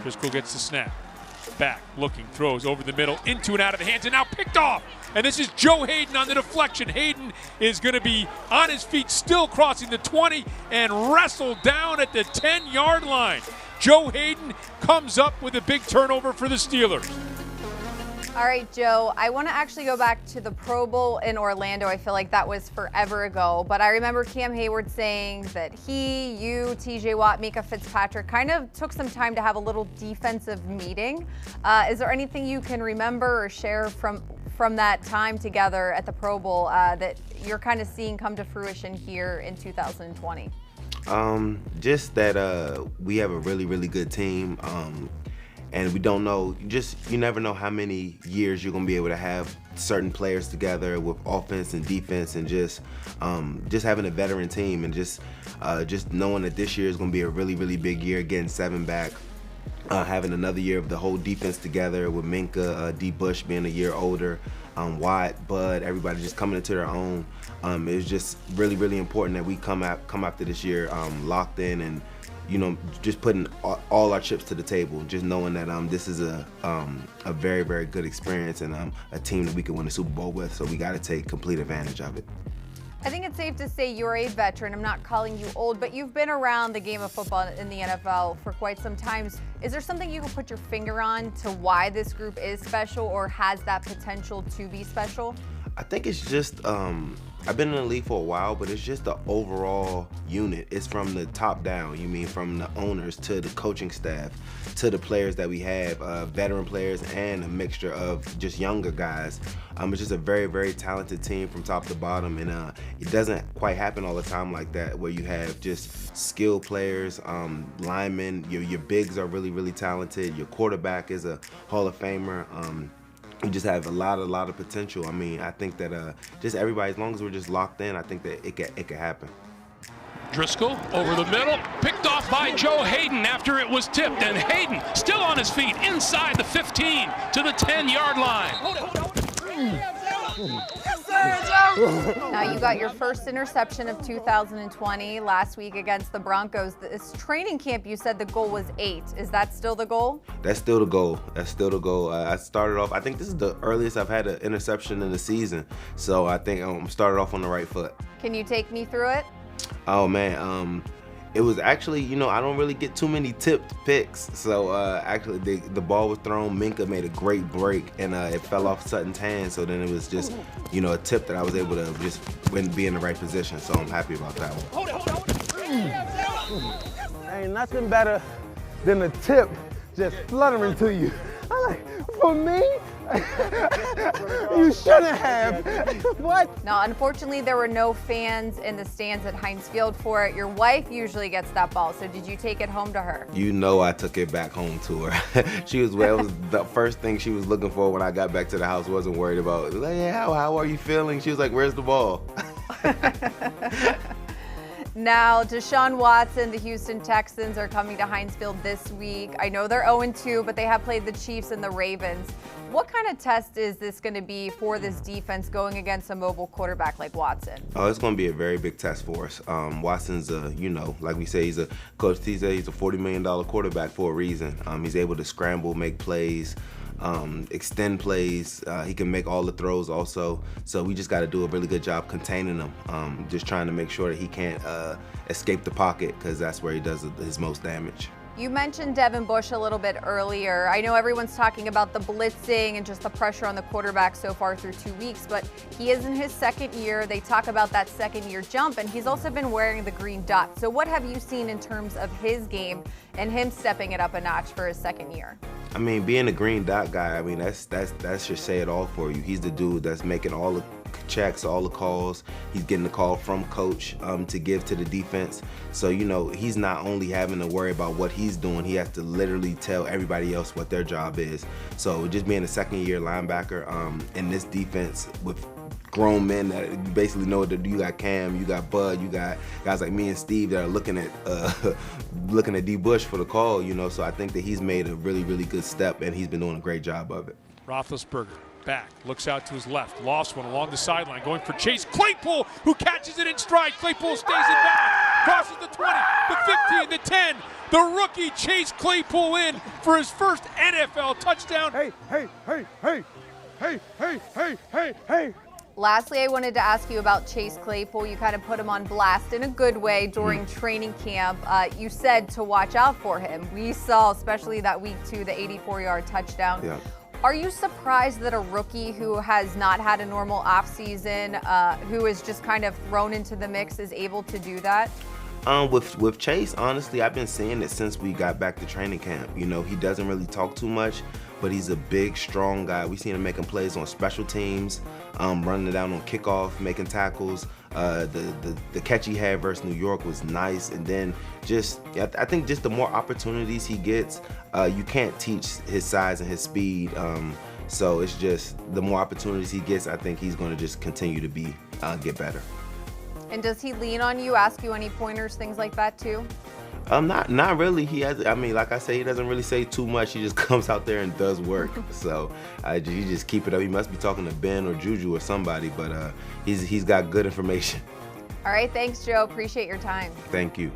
Driscoll gets the snap. Back, looking, throws over the middle, into and out of the hands, and now picked off. And this is Joe Haden on the deflection. Haden is going to be on his feet, still crossing the 20, and wrestled down at the 10-yard line. Joe Haden comes up with a big turnover for the Steelers. All right, Joe, I want to actually go back to the Pro Bowl in Orlando. I feel like that was forever ago, but I remember Cam Hayward saying that he, you, TJ Watt, Mika Fitzpatrick kind of took some time to have a little defensive meeting. Is there anything you can remember or share from that time together at the Pro Bowl that you're kind of seeing come to fruition here in 2020? Just that we have a really, really good team. And we don't know, you never know how many years you're gonna be able to have certain players together with offense and defense, and just having a veteran team, and just knowing that this year is gonna be a really, really big year, getting 7 back, having another year of the whole defense together with Minka, D. Bush being a year older, Watt, Bud, everybody just coming into their own. It's just really, really important that we come after this year locked in, and just putting all our chips to the table, just knowing that this is a very, very good experience, and a team that we can win the Super Bowl with, so we got to take complete advantage of it. I think it's safe to say you're a veteran. I'm not calling you old, but you've been around the game of football in the NFL for quite some time. Is there something you can put your finger on to why this group is special, or has that potential to be special? I think it's just, I've been in the league for a while, but it's just the overall unit. It's from the top down. You mean from the owners to the coaching staff to the players that we have, veteran players and a mixture of just younger guys. It's just a very, very talented team from top to bottom, and it doesn't quite happen all the time like that, where you have just skilled players, linemen. Your bigs are really, really talented. Your quarterback is a Hall of Famer. We just have a lot of potential. I mean, I think that just everybody, as long as we're just locked in, I think that it could happen. Driscoll over the middle, picked off by Joe Haden after it was tipped, and Haden still on his feet inside the 15 to the 10-yard line. Now, you got your first interception of 2020 last week against the Broncos. This training camp, you said the goal was 8. Is that still the goal? That's still the goal. I started off, I think this is the earliest I've had an interception in the season. So I think I started off on the right foot. Can you take me through it? Oh, man. It was actually, I don't really get too many tipped picks. So actually, the ball was thrown. Minka made a great break, and it fell off Sutton's hand. So then it was just, a tip that I was able to just be in the right position. So I'm happy about that one. Ain't nothing better than a tip just fluttering to you. I'm like, for me? You shouldn't have. What? Now, unfortunately, there were no fans in the stands at Heinz Field for it. Your wife usually gets that ball, so did you take it home to her? I took it back home to her. That was the first thing she was looking for when I got back to the house. Wasn't worried about it. Like, hey, how are you feeling? She was like, where's the ball? Now, Deshaun Watson, the Houston Texans are coming to Heinz Field this week. I know they're 0-2, but they have played the Chiefs and the Ravens. What kind of test is this going to be for this defense going against a mobile quarterback like Watson? Oh, it's going to be a very big test for us. Watson's like we say, he's a $40 million quarterback for a reason. He's able to scramble, make plays, extend plays. He can make all the throws also. So we just got to do a really good job containing him, just trying to make sure that he can't escape the pocket, because that's where he does his most damage. You mentioned Devin Bush a little bit earlier. I know everyone's talking about the blitzing and just the pressure on the quarterback so far through 2 weeks, but he is in his second year. They talk about that second-year jump, and he's also been wearing the green dot. So what have you seen in terms of his game and him stepping it up a notch for his second year? I mean, being a green dot guy, I mean, that should say it all for you. He's the dude that's making all the checks, all the calls. He's getting the call from coach to give to the defense. So, he's not only having to worry about what he's doing, he has to literally tell everybody else what their job is. So just being a second-year linebacker in this defense with grown men that basically know what to do. You got Cam, you got Bud, you got guys like me and Steve that are looking at D. Bush for the call, So I think that he's made a really, really good step, and he's been doing a great job of it. Roethlisberger back, looks out to his left, lost one along the sideline, going for Chase Claypool, who catches it in stride. Claypool stays in bounds, crosses the 20, the 15, the 10. The rookie Chase Claypool in for his first NFL touchdown. Hey. Lastly, I wanted to ask you about Chase Claypool. You kind of put him on blast in a good way during training camp. You said to watch out for him. We saw, especially that week 2, the 84-yard touchdown. Yeah. Are you surprised that a rookie who has not had a normal offseason, who is just kind of thrown into the mix, is able to do that? With Chase, honestly, I've been seeing it since we got back to training camp. You know, he doesn't really talk too much, but he's a big, strong guy. We've seen him making plays on special teams, running it down on kickoff, making tackles. The catch he had versus New York was nice. And then I think just the more opportunities he gets, you can't teach his size and his speed. So it's just the more opportunities he gets, I think he's going to just continue to get better. And does he lean on you, ask you any pointers, things like that too? Not really. He has. I mean, like I say, he doesn't really say too much. He just comes out there and does work. So you just keep it up. He must be talking to Ben or Juju or somebody, but he's got good information. All right, thanks, Joe. Appreciate your time. Thank you.